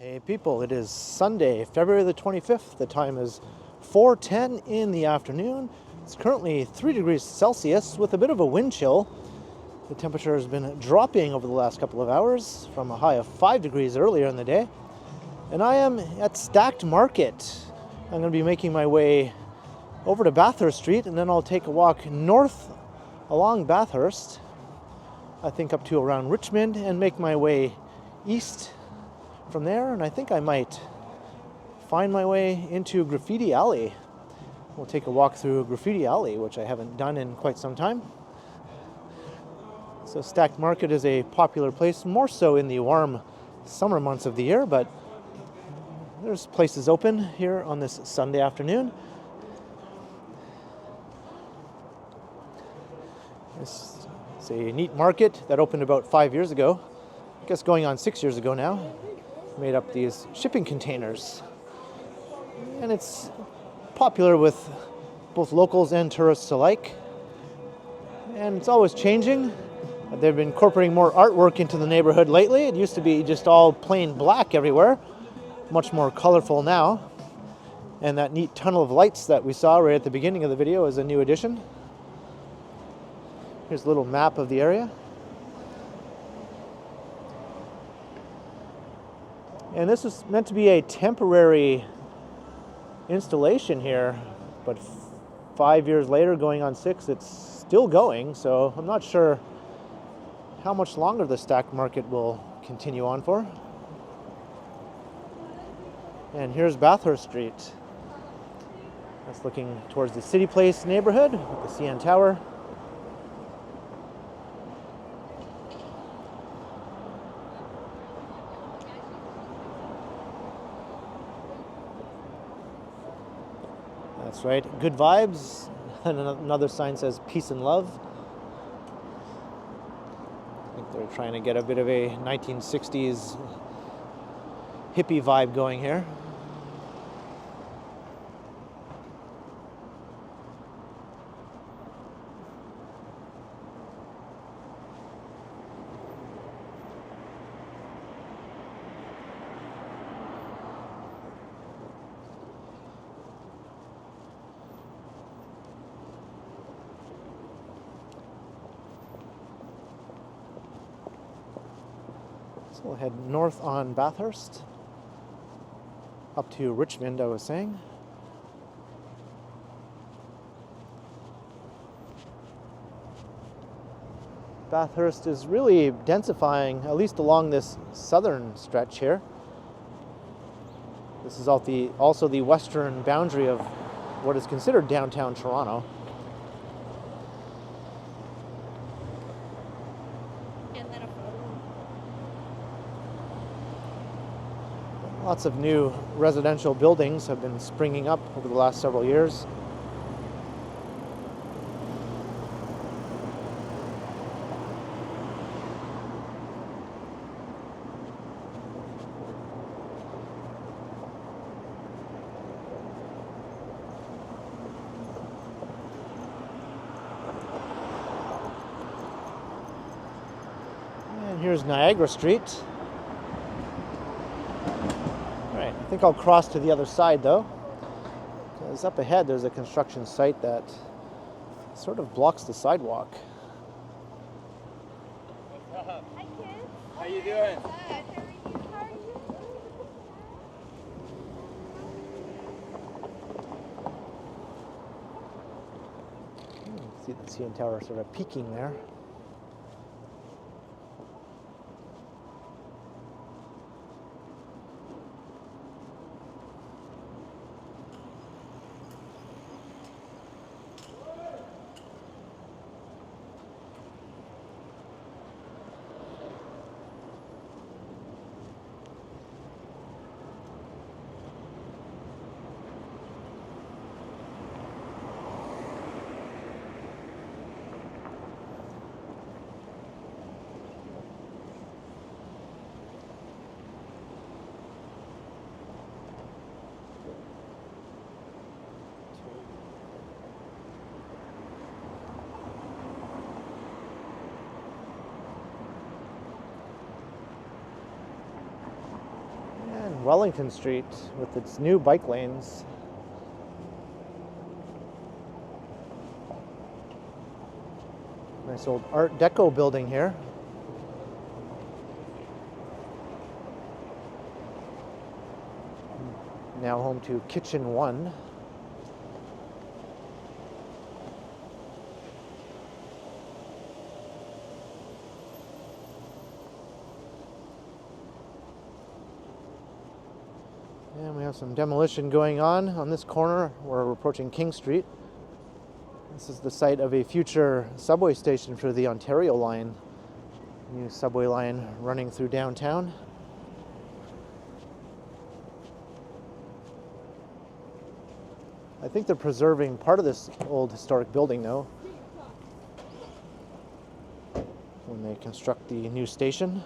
Hey people, it is Sunday, February the 25th. The time is 4:10 in the afternoon. It's currently 3 degrees Celsius with a bit of a wind chill. The temperature has been dropping over the last couple of hours from a high of 5 degrees earlier in the day. And I am at Stackt Market. I'm going to be making my way over to Bathurst Street, and then I'll take a walk north along Bathurst, I think up to around Richmond, and make my way east from there, and I think I might find my way into Graffiti Alley. We'll take a walk through Graffiti Alley, which I haven't done in quite some time. So Stackt Market is a popular place, more so in the warm summer months of the year, but there's places open here on this Sunday afternoon. It's a neat market that opened about 5 years ago. I guess going on 6 years ago now. Made up these shipping containers. And it's popular with both locals and tourists alike. And it's always changing. They've been incorporating more artwork into the neighborhood lately. It used to be just all plain black everywhere. Much more colorful now. And that neat tunnel of lights that we saw right at the beginning of the video is a new addition. Here's a little map of the area. And this is meant to be a temporary installation here, but 5 years later, going on 6, it's still going, so I'm not sure how much longer the Stackt Market will continue on for. And here's Bathurst Street. That's looking towards the City Place neighborhood with the CN Tower. That's right, good vibes. And another sign says peace and love. I think they're trying to get a bit of a 1960s hippie vibe going here. So we'll head north on Bathurst, up to Richmond, I was saying. Bathurst is really densifying, at least along this southern stretch here. This is also the western boundary of what is considered downtown Toronto. Lots of new residential buildings have been springing up over the last several years. And here's Niagara Street. I think I'll cross to the other side though, because up ahead there's a construction site that sort of blocks the sidewalk. What's up? Hi kids. How you doing? Good. How are you? See the CN Tower sort of peeking there. Wellington Street with its new bike lanes. Nice old Art Deco building here. Now home to Kitchen One. And we have some demolition going on this corner where we're approaching King Street. This is the site of a future subway station for the Ontario line. New subway line running through downtown. I think they're preserving part of this old historic building though, when they construct the new station.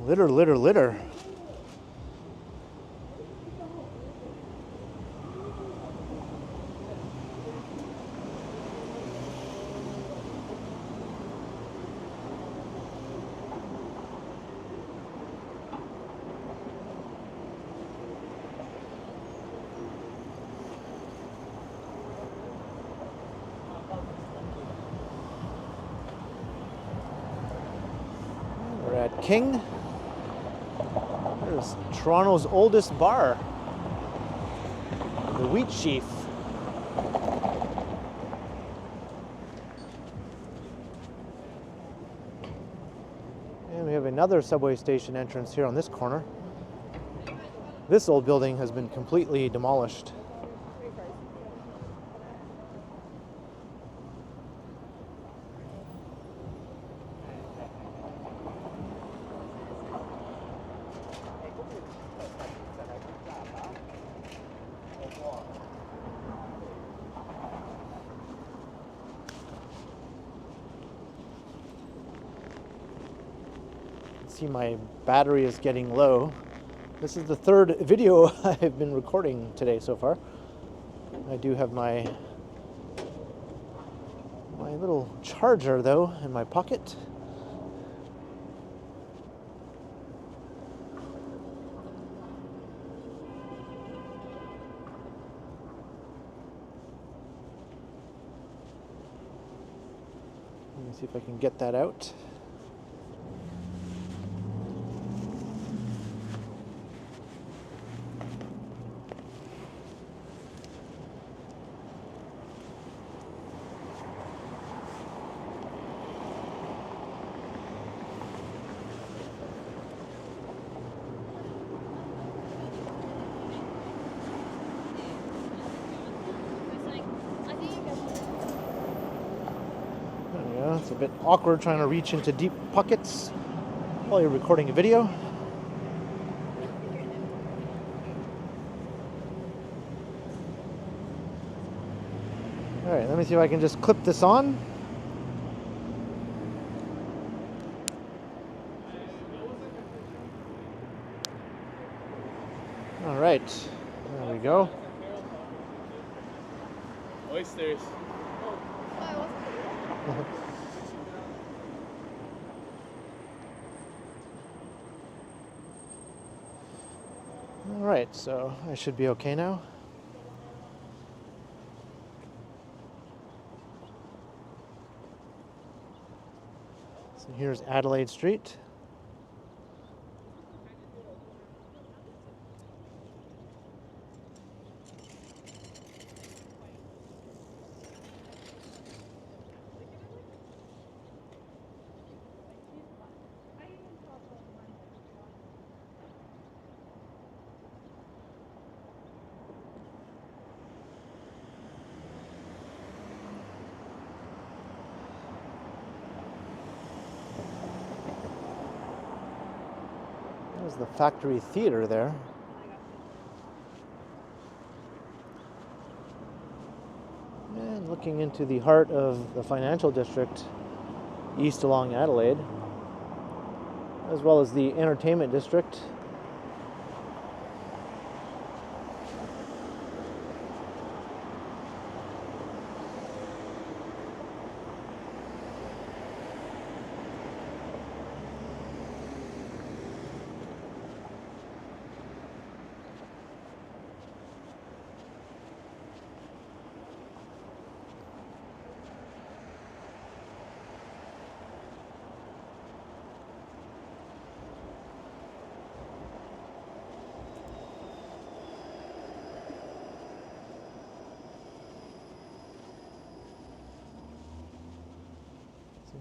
Litter, litter, litter. We're at King. There's Toronto's oldest bar, the Wheat Sheaf. And we have another subway station entrance here on this corner. This old building has been completely demolished. See, my battery is getting low. This is the third video I've been recording today so far. I do have my little charger though in my pocket. Let me see if I can get that out. It's a bit awkward trying to reach into deep pockets while you're recording a video. All right, let me see if I can just clip this on. All right, there we go. Oysters. All right, so I should be okay now. So here's Adelaide Street. There's the Factory Theatre there. And looking into the heart of the financial district east along Adelaide, as well as the entertainment district.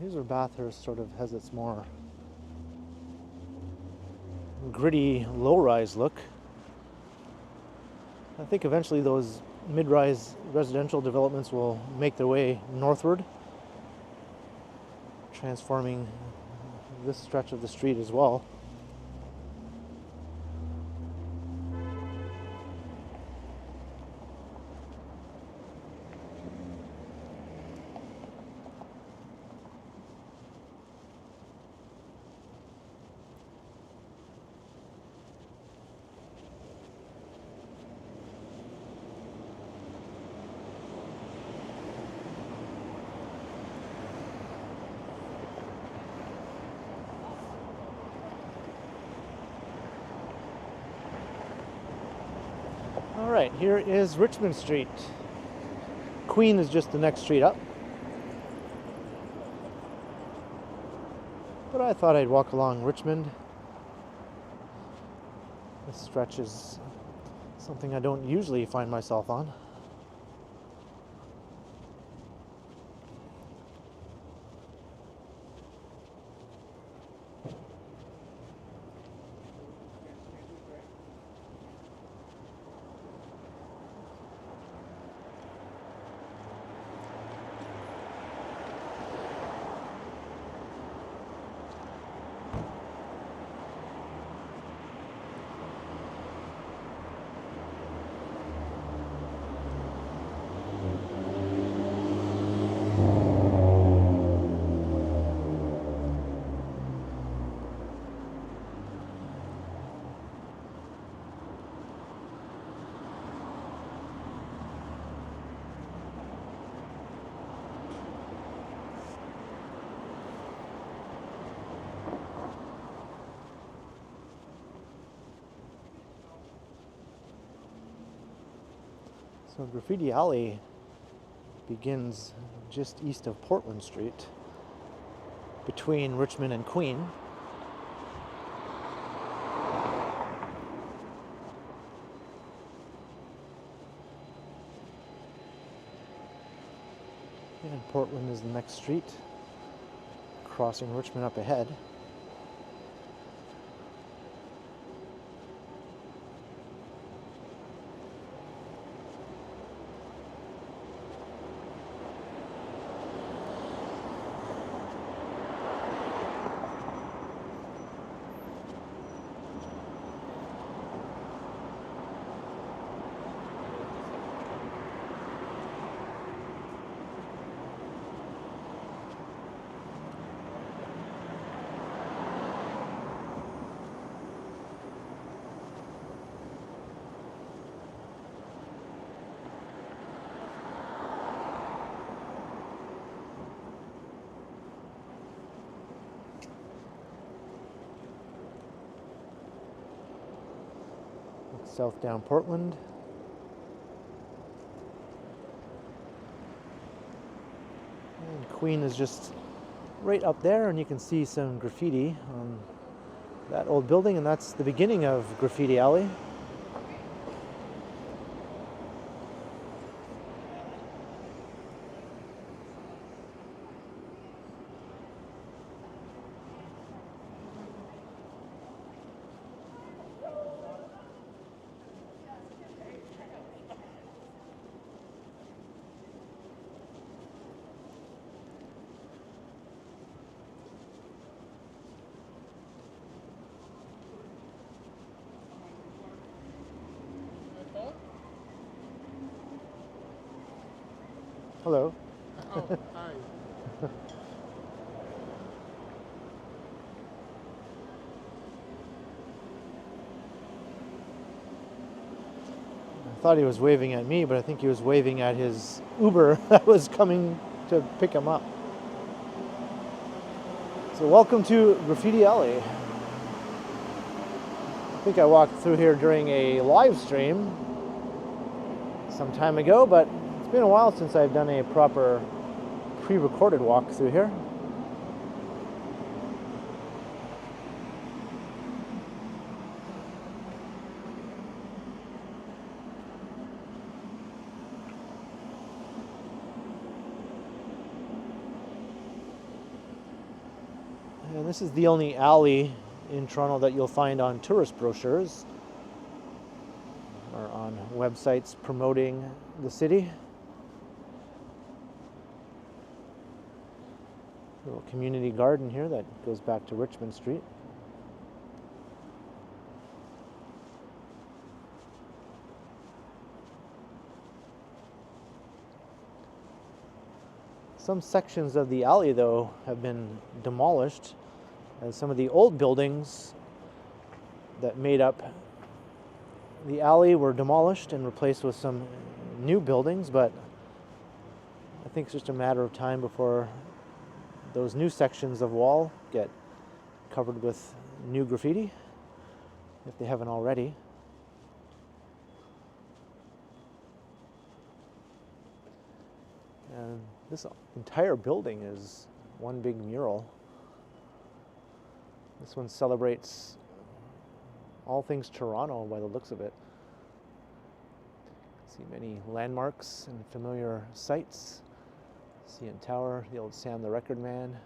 Here's where Bathurst sort of has its more gritty, low-rise look. I think eventually those mid-rise residential developments will make their way northward, transforming this stretch of the street as well. All right, here is Richmond Street. Queen is just the next street up. But I thought I'd walk along Richmond. This stretch is something I don't usually find myself on. So Graffiti Alley begins just east of Portland Street, between Richmond and Queen. And Portland is the next street, crossing Richmond up ahead. South down Portland. And Queen is just right up there, and you can see some graffiti on that old building, and that's the beginning of Graffiti Alley. Hello. Oh, hi. I thought he was waving at me, but I think he was waving at his Uber that was coming to pick him up. So welcome to Graffiti Alley. I think I walked through here during a live stream some time ago, but it's been a while since I've done a proper pre-recorded walk through here. This is the only alley in Toronto that you'll find on tourist brochures or on websites promoting the city. Little community garden here that goes back to Richmond Street. Some sections of the alley, though, have been demolished, as some of the old buildings that made up the alley were demolished and replaced with some new buildings, but I think it's just a matter of time before those new sections of wall get covered with new graffiti, if they haven't already. And this entire building is one big mural. This one celebrates all things Toronto by the looks of it. See many landmarks and familiar sights. CN Tower, the old Sam the Record Man.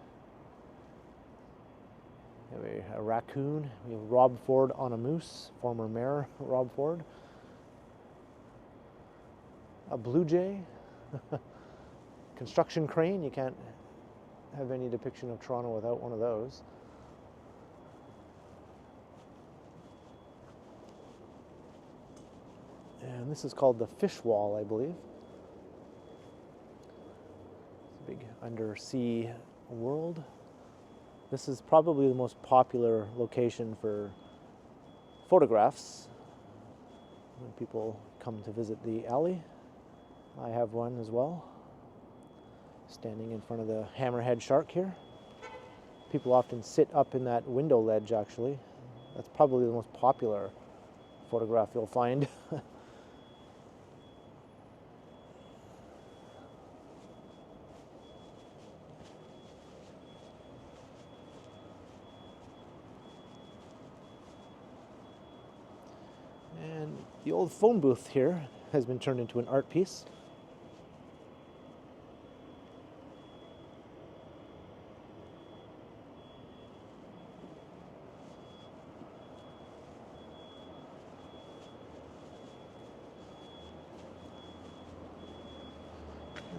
We have a raccoon. We have Rob Ford on a moose, former mayor Rob Ford. A blue jay. Construction crane. You can't have any depiction of Toronto without one of those. And this is called the Fish Wall, I believe. It's a big undersea world. This is probably the most popular location for photographs when people come to visit the alley. I have one as well, standing in front of the hammerhead shark here. People often sit up in that window ledge, actually. That's probably the most popular photograph you'll find. And the old phone booth here has been turned into an art piece.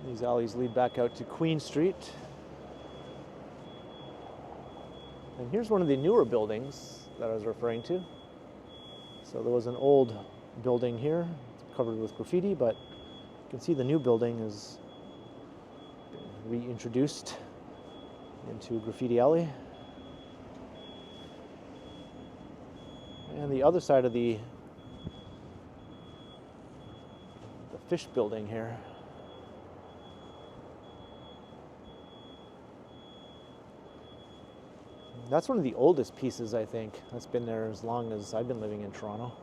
These alleys lead back out to Queen Street. And here's one of the newer buildings that I was referring to. So there was an old building here covered with graffiti, but you can see the new building is reintroduced into Graffiti Alley. And the other side of the fish building here. That's one of the oldest pieces, I think. That's been there as long as I've been living in Toronto.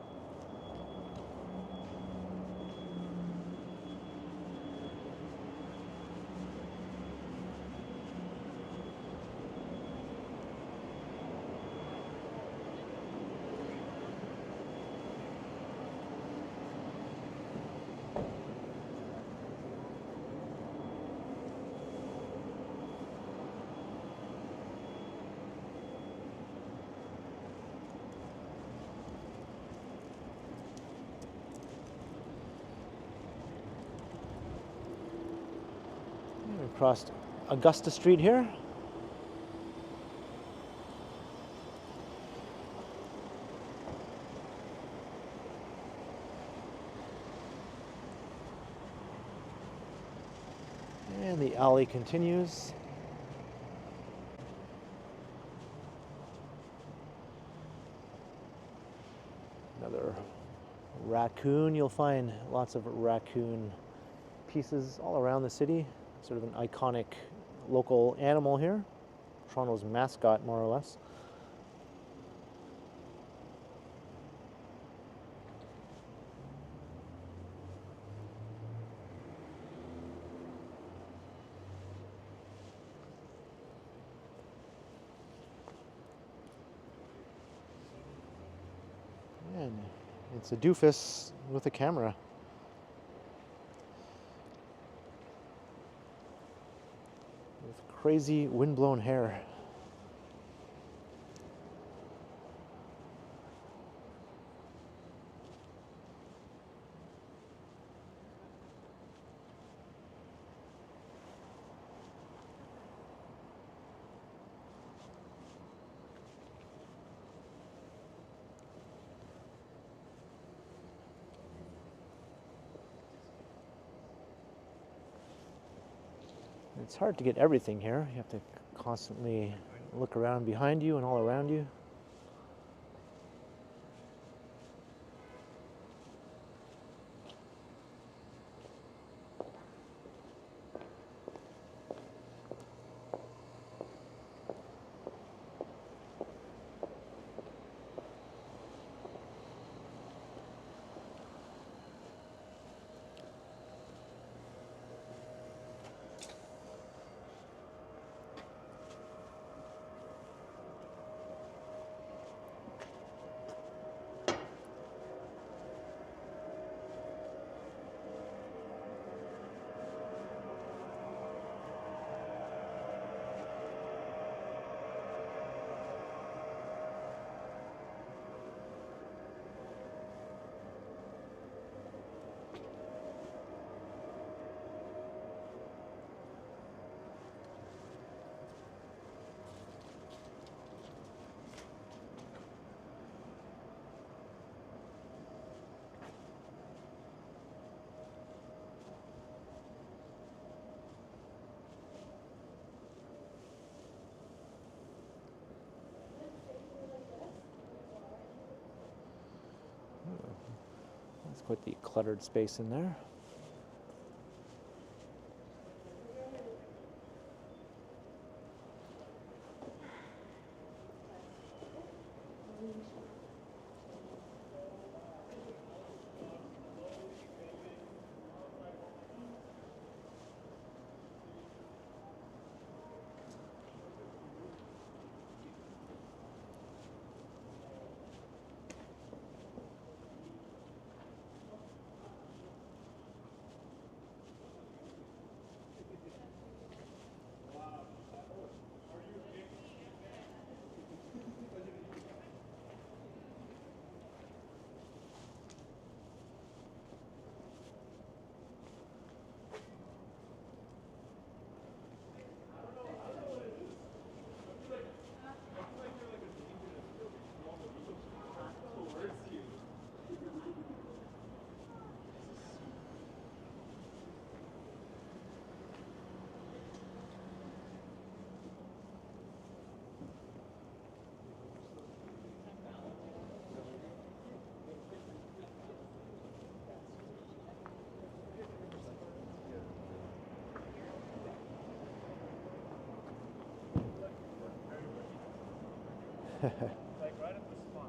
We crossed Augusta Street here. And the alley continues. Another raccoon. You'll find lots of raccoon pieces all around the city. Sort of an iconic local animal here. Toronto's mascot, more or less. And it's a doofus with a camera. With crazy windblown hair. It's hard to get everything here. You have to constantly look around behind you and all around you. That's quite the cluttered space in there. Like right at the spot.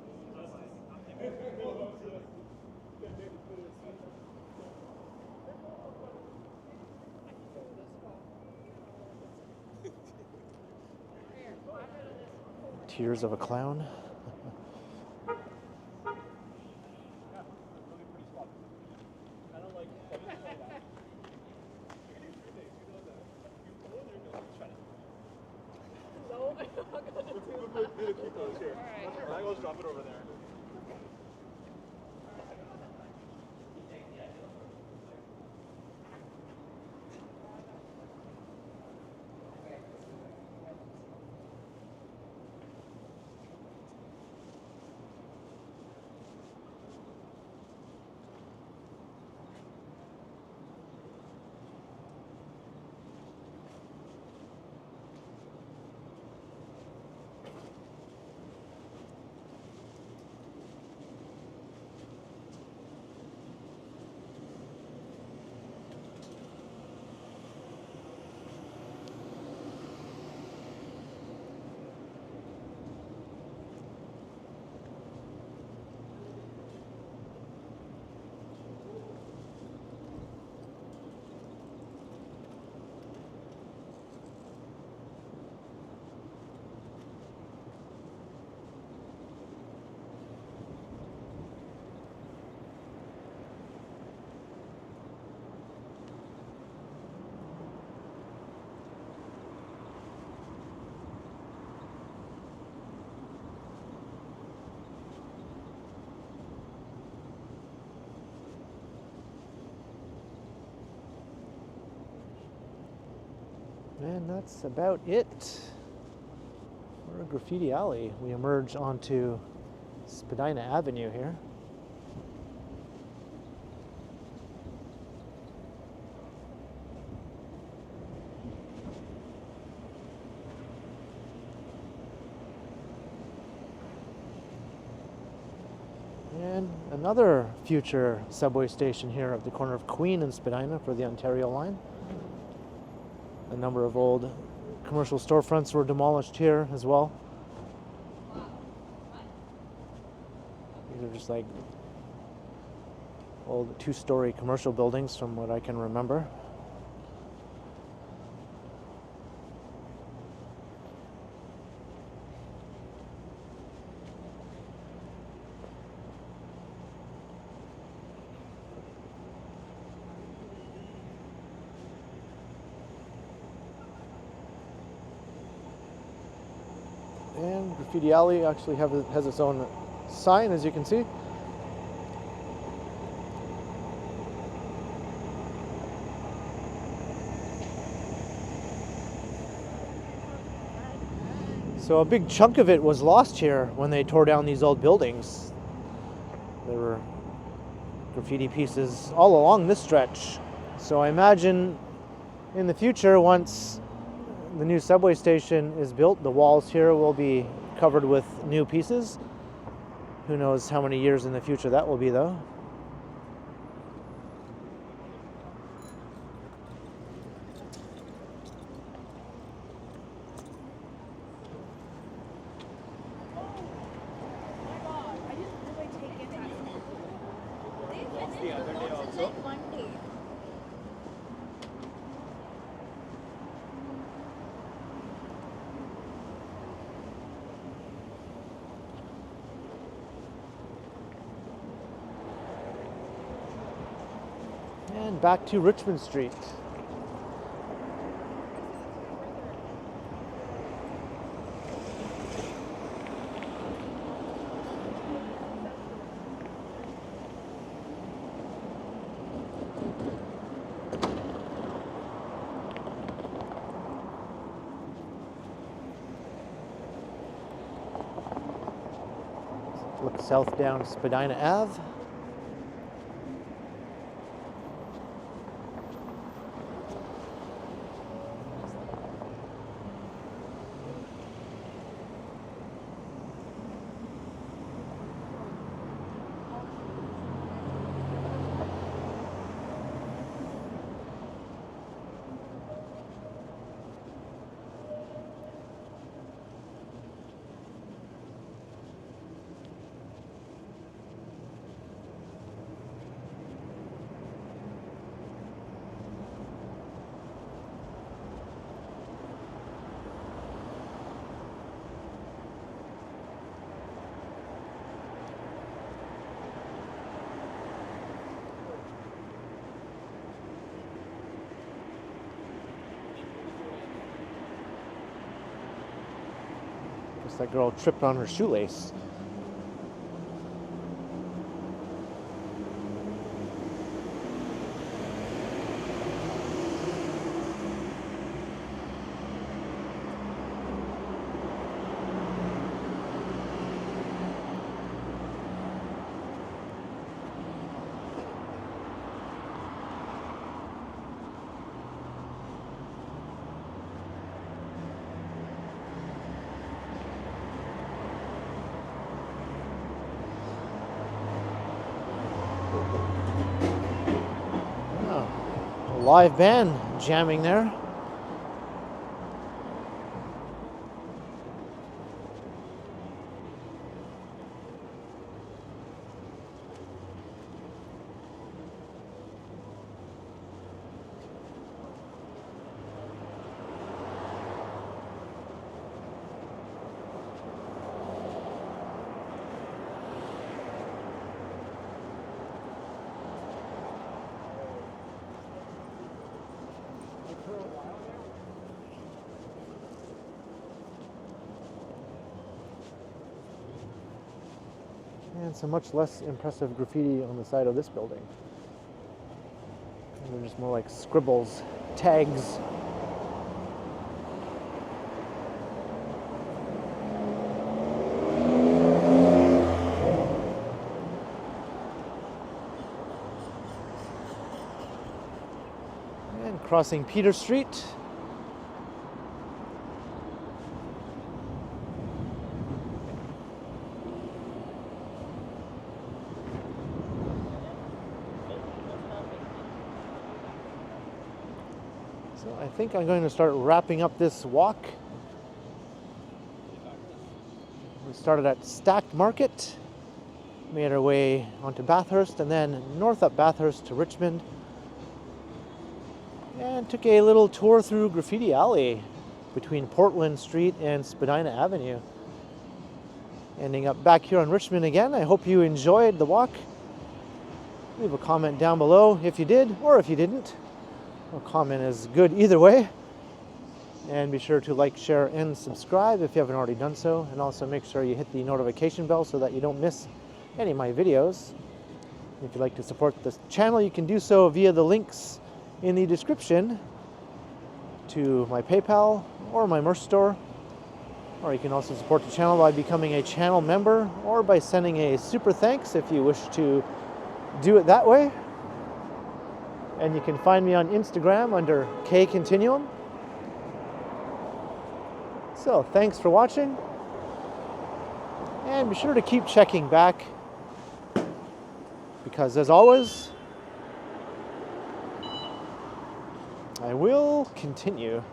Tears of a clown. I'll drop it over there. And that's about it for Graffiti Alley. We emerge onto Spadina Avenue here. And another future subway station here at the corner of Queen and Spadina for the Ontario line. A number of old commercial storefronts were demolished here as well. These are just like old two-story commercial buildings from what I can remember. And Graffiti Alley actually has its own sign, as you can see. So a big chunk of it was lost here when they tore down these old buildings. There were graffiti pieces all along this stretch. So I imagine in the future, once the new subway station is built, the walls here will be covered with new pieces. Who knows how many years in the future that will be, though. The other day also. And back to Richmond Street. Look south down Spadina Ave. Guess that girl tripped on her shoelace. Oh, a live band jamming there. And some much less impressive graffiti on the side of this building. They're just more like scribbles, tags. And crossing Peter Street. So I think I'm going to start wrapping up this walk. We started at Stackt Market, made our way onto Bathurst, and then north up Bathurst to Richmond, and took a little tour through Graffiti Alley between Portland Street and Spadina Avenue. Ending up back here on Richmond again. I hope you enjoyed the walk. Leave a comment down below if you did or if you didn't. A comment is good either way. And be sure to like, share, and subscribe if you haven't already done so. And also make sure you hit the notification bell so that you don't miss any of my videos. If you'd like to support this channel, you can do so via the links in the description to my PayPal or my merch store. Or you can also support the channel by becoming a channel member or by sending a super thanks if you wish to do it that way. And you can find me on Instagram under KContinuum. So thanks for watching. And be sure to keep checking back, because as always, I will continue.